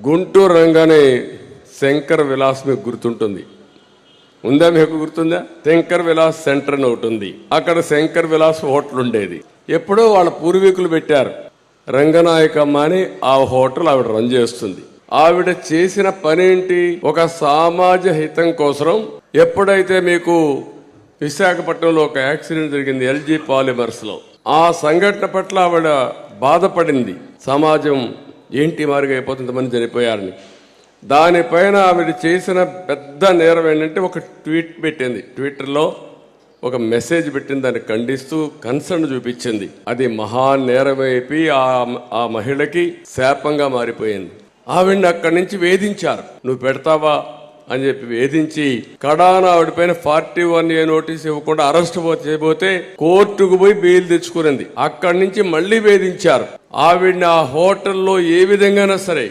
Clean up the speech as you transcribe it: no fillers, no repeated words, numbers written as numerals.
గుంటూరు రంగానే శంకర్ విలాస్ మీకు గుర్తుంటుంది, ఉందా? మీకు గుర్తుందా? శంకర్ విలాస్ సెంటర్ అని ఒకటి ఉంది. అక్కడ శంకర్ విలాస్ హోటల్ ఉండేది. ఎప్పుడో వాళ్ళ పూర్వీకులు పెట్టారు. రంగనాయకమ్మ అని ఆ హోటల్ ఆవిడ రన్ చేస్తుంది. ఆవిడ చేసిన పనేంటి? ఒక సమాజ హితం కోసం. ఎప్పుడైతే మీకు విశాఖపట్నంలో ఒక యాక్సిడెంట్ జరిగింది ఎల్జీ పాలిమర్స్ లో, ఆ సంఘటన పట్ల ఆవిడ బాధపడింది. సమాజం ఏంటి మారుగా అయిపోతుంది, మంది చనిపోయారని. దానిపైన ఆవిడ చేసిన పెద్ద నేరం ఏంటంటే ఒక ట్వీట్ పెట్టింది. ట్విట్టర్లో ఒక మెసేజ్ పెట్టింది, దాన్ని ఖండిస్తూ కన్సర్న్ చూపించింది. అది మహా నేరమైపోయి ఆ మహిళకి శాపంగా మారిపోయింది. ఆవిడ్ని అక్కడి నుంచి వేధించారు. నువ్వు పెడతావా అని చెప్పి వేధించి కడాన ఆవిడపైన 41A నోటీస్ ఇవ్వకుండా అరెస్ట్ చేయబోతే కోర్టుకు పోయి బెయిల్ తెచ్చుకునింది. అక్కడి నుంచి మళ్ళీ వేధించారు. ఆవిడ్ని ఆ హోటల్లో ఏ విధంగానైనా సరే